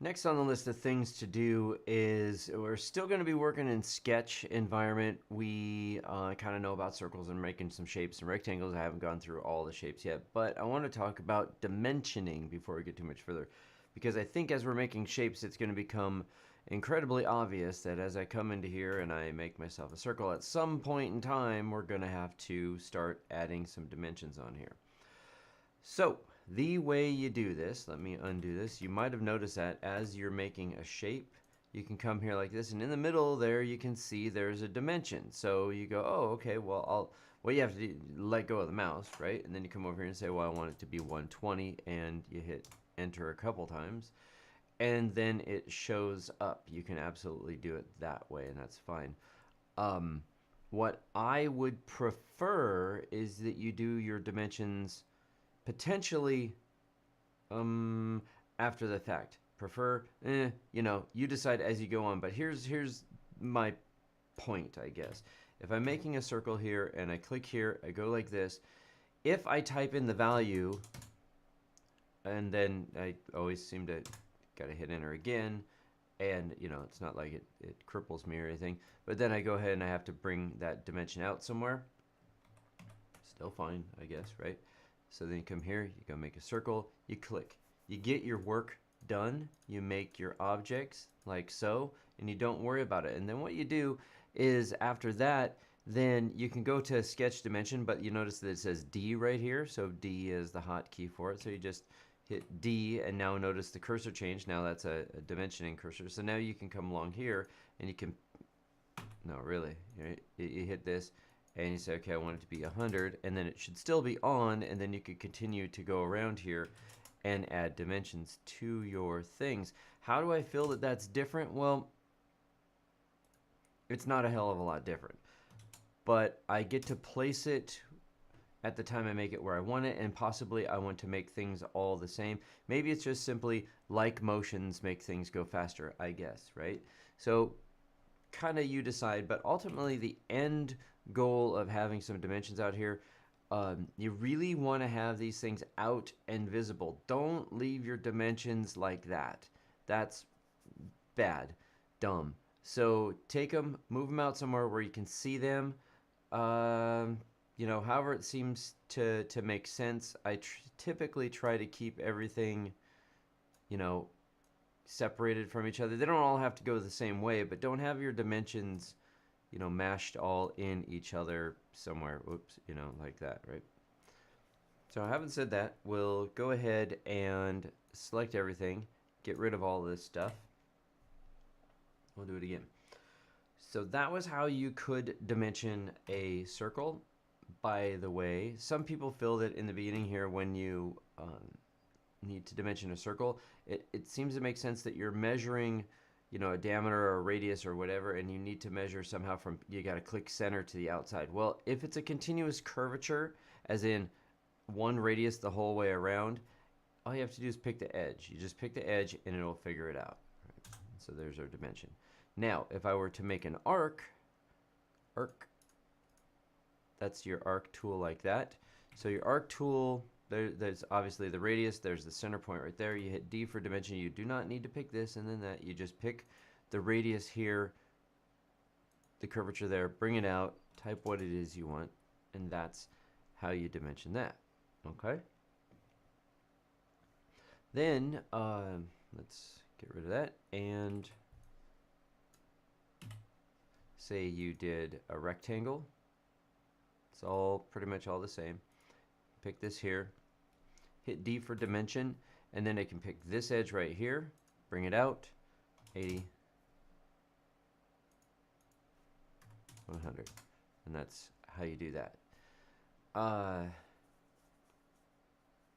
Next on the list of things to do is we're still going to be working in Sketch environment. We kind of know about circles and making some shapes and rectangles. I haven't gone through all the shapes yet, but I want to talk about dimensioning before we get too much further, because I think as we're making shapes, it's going to become incredibly obvious that as I come into here and I make myself a circle, at some point in time, we're going to have to start adding some dimensions on here. So the way you do this, let me undo this. You might have noticed that as you're making a shape, you can come here like this, and in the middle there you can see there's a dimension. So you go, oh, okay, well, you have to let go of the mouse, right? And then you come over here and say, well, I want it to be 120, and you hit enter a couple times, and then it shows up. You can absolutely do it that way, and that's fine. What I would prefer is that you do your dimensions potentially after the fact. Prefer, you decide as you go on. But here's my point, I guess. If I'm making a circle here and I click here, I go like this. If I type in the value, and then I always seem to gotta hit enter again, and it's not like it cripples me or anything. But then I go ahead and I have to bring that dimension out somewhere. Still fine, I guess, right? So then you come here, you go make a circle, you click. You get your work done, you make your objects like so, and you don't worry about it. And then what you do is after that, then you can go to sketch dimension, but you notice that it says D right here. So D is the hotkey for it. So you just hit D, and now notice the cursor change. Now that's a dimensioning cursor. So now you can come along here and you can, no, really, you hit this, and you say, okay, I want it to be 100, and then it should still be on, and then you could continue to go around here and add dimensions to your things. How do I feel that that's different? Well, it's not a hell of a lot different, but I get to place it at the time I make it where I want it, and possibly I want to make things all the same. Maybe it's just simply like motions make things go faster, I guess, right? So kind of you decide, but ultimately the end goal of having some dimensions out here, you really want to have these things out and visible. Don't leave your dimensions like that. That's bad, dumb. So take them, move them out somewhere where you can see them. However it seems to make sense. I typically try to keep everything, you know, separated from each other. They don't all have to go the same way, but don't have your dimensions, mashed all in each other somewhere. Whoops, like that, right? So having said that, we'll go ahead and select everything, get rid of all this stuff. We'll do it again. So that was how you could dimension a circle. By the way, some people feel that in the beginning here, when you need to dimension a circle, it seems to make sense that you're measuring, a diameter or a radius or whatever, and you need to measure somehow from, you got to click center to the outside. Well, if it's a continuous curvature, as in one radius the whole way around, all you have to do is pick the edge. You just pick the edge and it'll figure it out. Right? So there's our dimension. Now, if I were to make an arc, that's your arc tool like that. So your arc tool, there's obviously the radius, there's the center point right there. You hit D for dimension. You do not need to pick this and then that. You just pick the radius here, the curvature there, bring it out, type what it is you want, and that's how you dimension that. Okay? Then, let's get rid of that, and say you did a rectangle. It's all pretty much all the same. Pick this here, hit D for dimension, and then I can pick this edge right here, bring it out, 80, 100, and that's how you do that.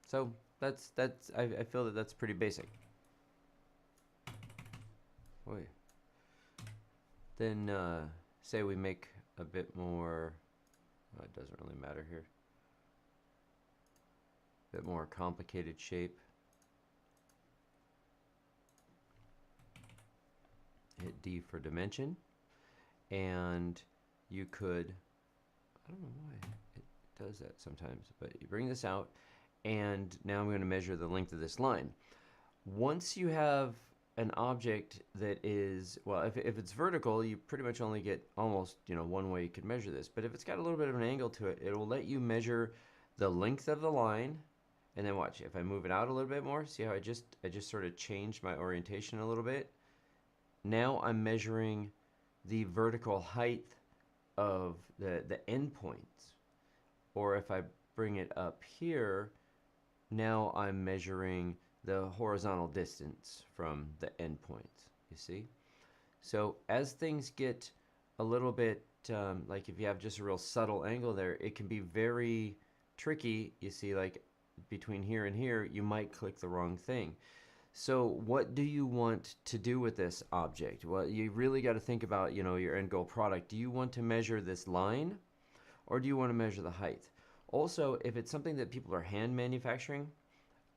So that's I feel that that's pretty basic. Boy. Then say we make a bit more. It doesn't really matter here. A bit more complicated shape. Hit D for dimension, and you could, I don't know why it does that sometimes, but you bring this out, and now I'm going to measure the length of this line. Once you have an object that is, well, if it's vertical, you pretty much only get almost, one way you could measure this. But if it's got a little bit of an angle to it, it will let you measure the length of the line. And then watch, if I move it out a little bit more, see how I just sort of changed my orientation a little bit? Now I'm measuring the vertical height of the endpoints. Or if I bring it up here, now I'm measuring the horizontal distance from the endpoints, you see? So as things get a little bit, like if you have just a real subtle angle there, it can be very tricky. You see, like between here and here, you might click the wrong thing. So what do you want to do with this object? Well, you really got to think about, your end goal product. Do you want to measure this line, or do you want to measure the height? Also, if it's something that people are hand manufacturing,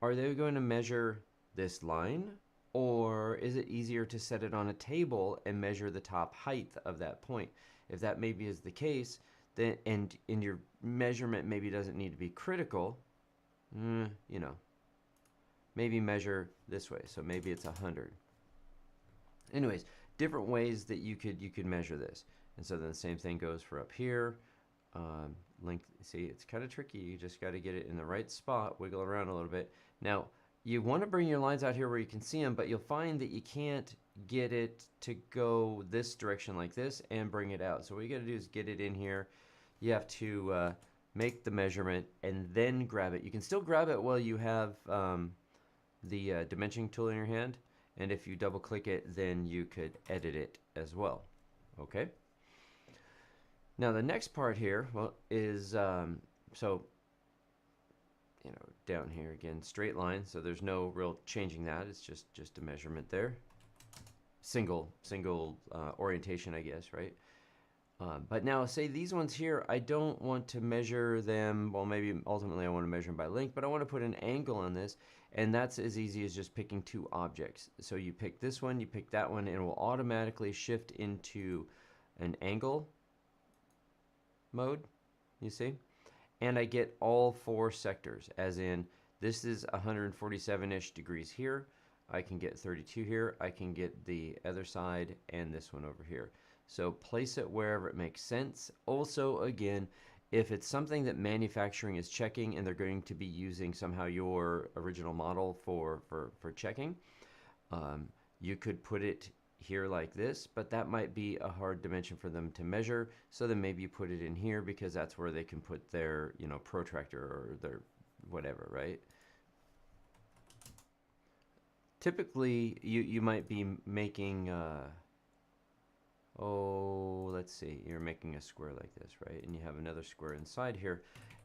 are they going to measure this line, or is it easier to set it on a table and measure the top height of that point? If that maybe is the case, then and in your measurement maybe doesn't need to be critical, maybe measure this way. So maybe it's 100. Anyways, different ways that you could measure this. And so then the same thing goes for up here. Length, see, it's kind of tricky. You just got to get it in the right spot, wiggle around a little bit. Now, you want to bring your lines out here where you can see them, but you'll find that you can't get it to go this direction like this and bring it out. So what you got to do is get it in here. You have to make the measurement and then grab it. You can still grab it while you have the dimensioning tool in your hand, and if you double click it, then you could edit it as well. Okay. Now the next part here, well, is so down here again, straight line. So there's no real changing that. It's just a measurement there. Single orientation, I guess, right? But now say these ones here, I don't want to measure them. Well, maybe ultimately I want to measure them by length, but I want to put an angle on this, and that's as easy as just picking two objects. So you pick this one, you pick that one, and it will automatically shift into an angle mode, you see? And I get all four sectors, as in this is 147-ish degrees here. I can get 32 here. I can get the other side and this one over here. So place it wherever it makes sense. Also, again, if it's something that manufacturing is checking and they're going to be using somehow your original model for checking, you could put it here like this, but that might be a hard dimension for them to measure. So then maybe you put it in here because that's where they can put their, protractor or their whatever, right? Typically, you might be making, let's see, you're making a square like this, right? And you have another square inside here,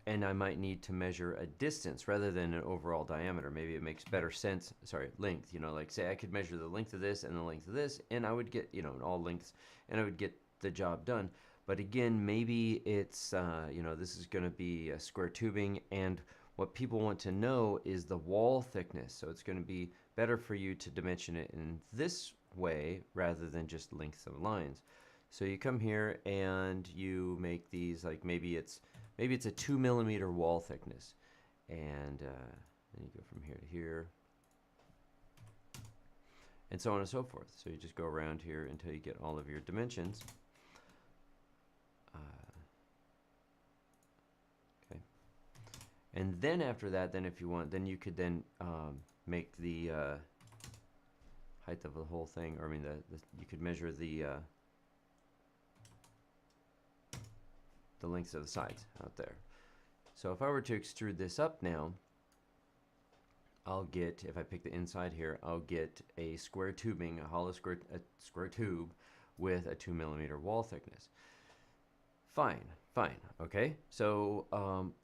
and I might need to measure a distance rather than an overall diameter. Maybe it makes better sense, length, like say I could measure the length of this and the length of this, and I would get, all lengths, and I would get the job done. But again, maybe it's, this is going to be a square tubing, and what people want to know is the wall thickness. So it's going to be better for you to dimension it in this way rather than just lengths of lines. So you come here and you make these, like maybe it's a 2mm wall thickness, and then you go from here to here, and so on and so forth. So you just go around here until you get all of your dimensions. Okay. And then after that, then if you want, then you could then make the height of the whole thing, or I mean, you could measure the lengths of the sides out there. So if I were to extrude this up now, I'll get, if I pick the inside here, I'll get a square tubing, a square tube with a 2mm wall thickness. Fine, okay. So,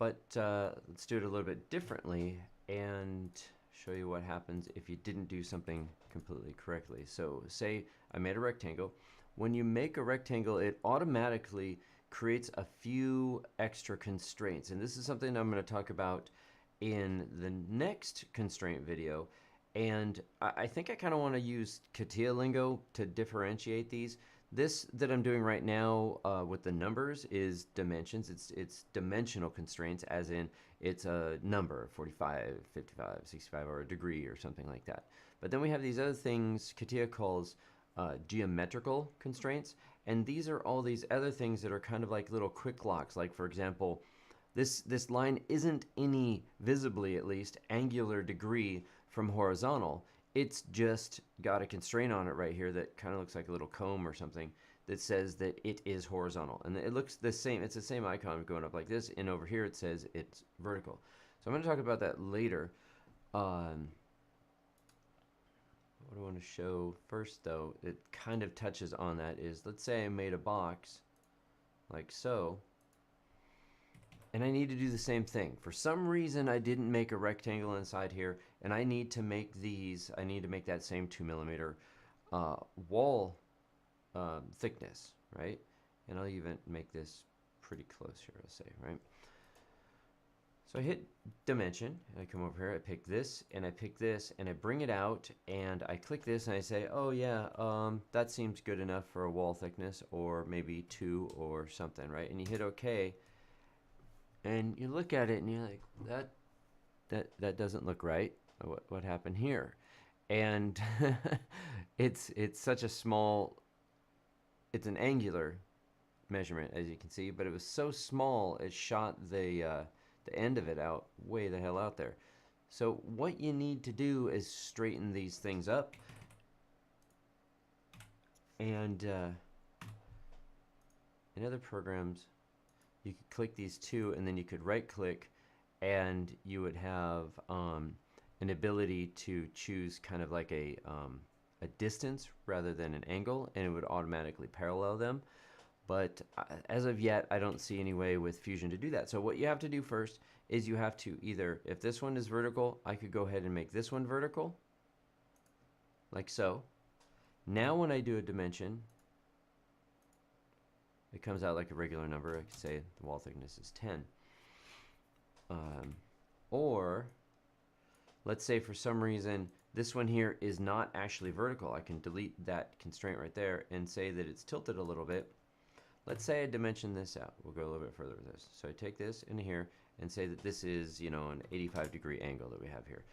let's do it a little bit differently and show you what happens if you didn't do something completely correctly. So say I made a rectangle. When you make a rectangle, it automatically creates a few extra constraints, and this is something I'm going to talk about in the next constraint video. And I think I kind of want to use CATIA lingo to differentiate these. This that I'm doing right now with the numbers is dimensions. It's dimensional constraints, as in it's a number, 45, 55, 65, or a degree or something like that. But then we have these other things CATIA calls geometrical constraints, and these are all these other things that are kind of like little quick locks. Like for example, this line isn't any, visibly at least, angular degree from horizontal. It's just got a constraint on it right here that kind of looks like a little comb or something that says that it is horizontal. And it looks the same. It's the same icon going up like this, and over here it says it's vertical. So I'm going to talk about that later. What I want to show first, though, it kind of touches on that, is let's say I made a box like so, and I need to do the same thing. For some reason, I didn't make a rectangle inside here, and I need to make these, I need to make that same 2mm wall thickness, right? And I'll even make this pretty close here, I'll say, right? So I hit dimension, and I come over here, I pick this, and I pick this, and I bring it out, and I click this, and I say, oh yeah, that seems good enough for a wall thickness, or maybe 2 or something, right? And you hit OK, and you look at it, and you're like, that doesn't look right. What happened here? And it's such a small, it's an angular measurement, as you can see, but it was so small, it shot the end of it out way the hell out there. So what you need to do is straighten these things up, and in other programs you could click these two, and then you could right click, and you would have an ability to choose kind of like a distance rather than an angle, and it would automatically parallel them. But as of yet, I don't see any way with Fusion to do that. So what you have to do first is you have to either, if this one is vertical, I could go ahead and make this one vertical, like so. Now when I do a dimension, it comes out like a regular number. I could say the wall thickness is 10. Or let's say for some reason this one here is not actually vertical. I can delete that constraint right there and say that it's tilted a little bit. Let's say I dimension this out. We'll go a little bit further with this. So I take this in here and say that this is, you know, an 85-degree angle that we have here.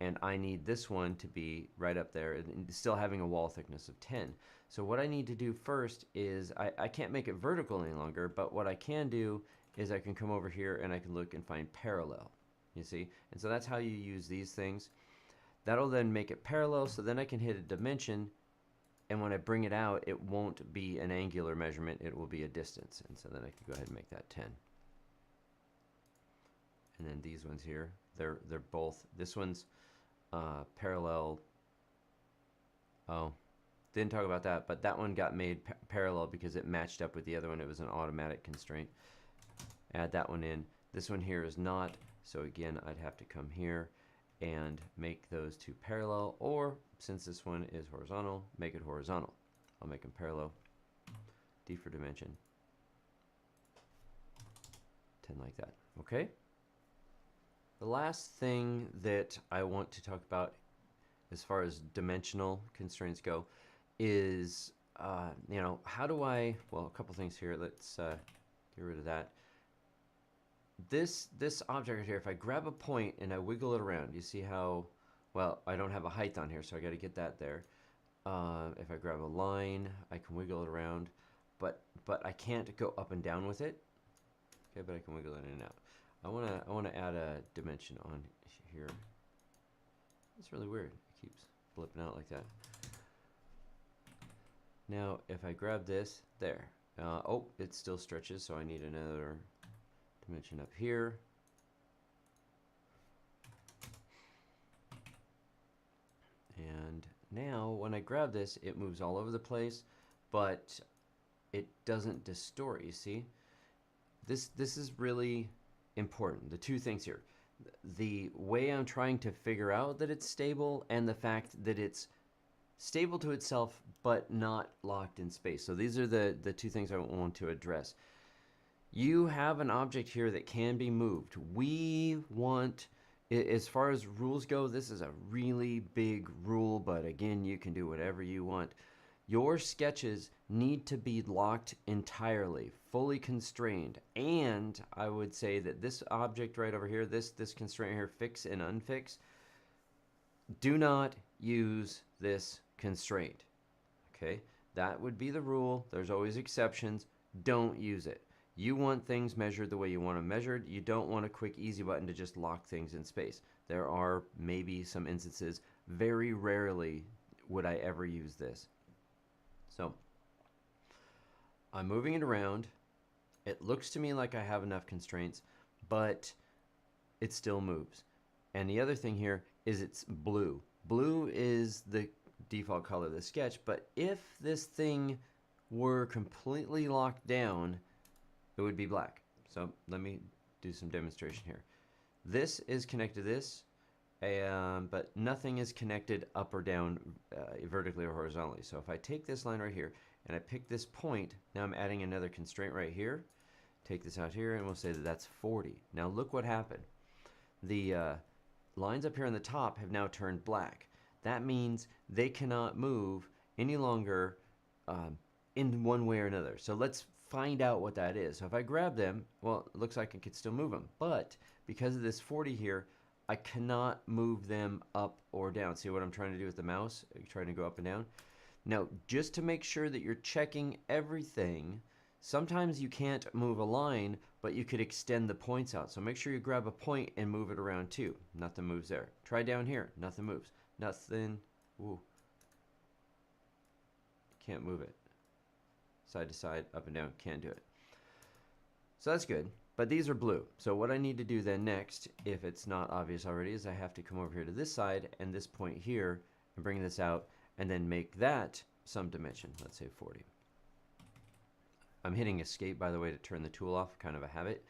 And I need this one to be right up there and still having a wall thickness of 10. So what I need to do first is, I can't make it vertical any longer, but what I can do is I can come over here and I can look and find parallel, you see? And so that's how you use these things. That'll then make it parallel, so then I can hit a dimension, and when I bring it out, it won't be an angular measurement, it will be a distance. And so then I can go ahead and make that 10. And then these ones here, they're both, this one's parallel. Oh, didn't talk about that, but that one got made parallel because it matched up with the other one. It was an automatic constraint. Add that one in. This one here is not, so again, I'd have to come here and make those two parallel, or since this one is horizontal, make it horizontal. I'll make them parallel. D for dimension. 10 like that. Okay? The last thing that I want to talk about as far as dimensional constraints go is, you know, how do I, well, a couple things here. Let's get rid of that. This object right here, if I grab a point and I wiggle it around, you see how, well, I don't have a height on here, so I got to get that there. If I grab a line, I can wiggle it around, but I can't go up and down with it. Okay, but I can wiggle it in and out. I wanna add a dimension on here. It's really weird. It keeps flipping out like that. Now, if I grab this, there. Oh, it still stretches, so I need another dimension up here. And now when I grab this, it moves all over the place, but it doesn't distort, you see? This is really important. The two things here. The way I'm trying to figure out that it's stable, and the fact that it's stable to itself but not locked in space. So these are the two things I want to address. You have an object here that can be moved. We want, as far as rules go, this is a really big rule, but again, you can do whatever you want. Your sketches need to be locked entirely, fully constrained. And I would say that this object right over here, this constraint here, fix and unfix, do not use this constraint. Okay, that would be the rule. There's always exceptions. Don't use it. You want things measured the way you want them measured. You don't want a quick easy button to just lock things in space. There are maybe some instances. Very rarely would I ever use this. So I'm moving it around. It looks to me like I have enough constraints, but it still moves. And the other thing here is it's blue. Blue is the default color of the sketch, but if this thing were completely locked down, it would be black. So let me do some demonstration here. This is connected to this, but nothing is connected up or down vertically or horizontally. So if I take this line right here and I pick this point, now I'm adding another constraint right here. Take this out here and we'll say that that's 40. Now look what happened. The lines up here on the top have now turned black. That means they cannot move any longer in one way or another. So let's find out what that is. So if I grab them, well, it looks like I could still move them. But because of this 40 here, I cannot move them up or down. See what I'm trying to do with the mouse? I'm trying to go up and down. Now, just to make sure that you're checking everything, sometimes you can't move a line, but you could extend the points out. So make sure you grab a point and move it around too. Nothing moves there. Try down here. Nothing moves. Nothing. Ooh. Can't move it. Side to side, up and down. Can't do it. So that's good. But these are blue. So what I need to do then next, if it's not obvious already, is I have to come over here to this side and this point here and bring this out and then make that some dimension. Let's say 40. I'm hitting escape, by the way, to turn the tool off, kind of a habit.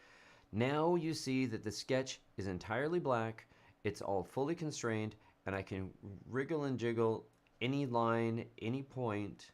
Now you see that the sketch is entirely black. It's all fully constrained, and I can wriggle and jiggle any line, any point,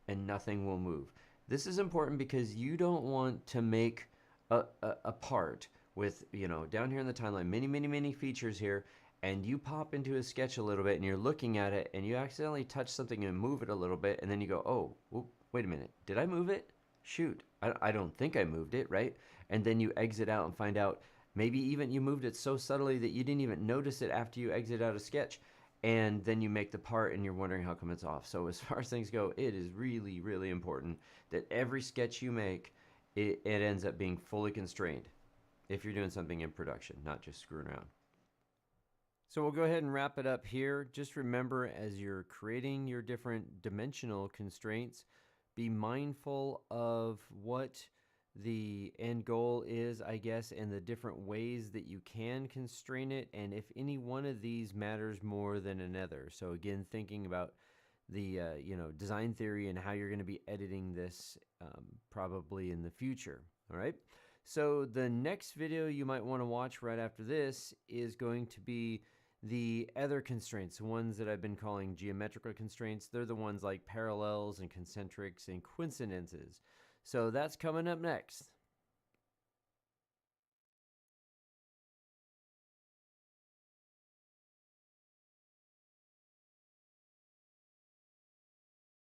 and nothing will move. This is important because you don't want to make a part with, you know, down here in the timeline, many features here, and you pop into a sketch a little bit and you're looking at it and you accidentally touch something and move it a little bit, and then you go, oh, whoop, wait a minute, did I move it? Shoot, I don't think I moved it, right? And then you exit out and find out maybe even you moved it so subtly that you didn't even notice it after you exit out a sketch. And then you make the part and you're wondering how come it's off. So as far as things go, it is really important that every sketch you make, it ends up being fully constrained if you're doing something in production, not just screwing around. So we'll go ahead and wrap it up here. Just remember, as you're creating your different dimensional constraints, be mindful of what the end goal is, I guess, and the different ways that you can constrain it, and if any one of these matters more than another. So again, thinking about the design theory and how you're going to be editing this probably in the future. All right. So the next video you might want to watch right after this is going to be the other constraints, the ones that I've been calling geometrical constraints. They're the ones like parallels and concentrics and coincidences. So that's coming up next.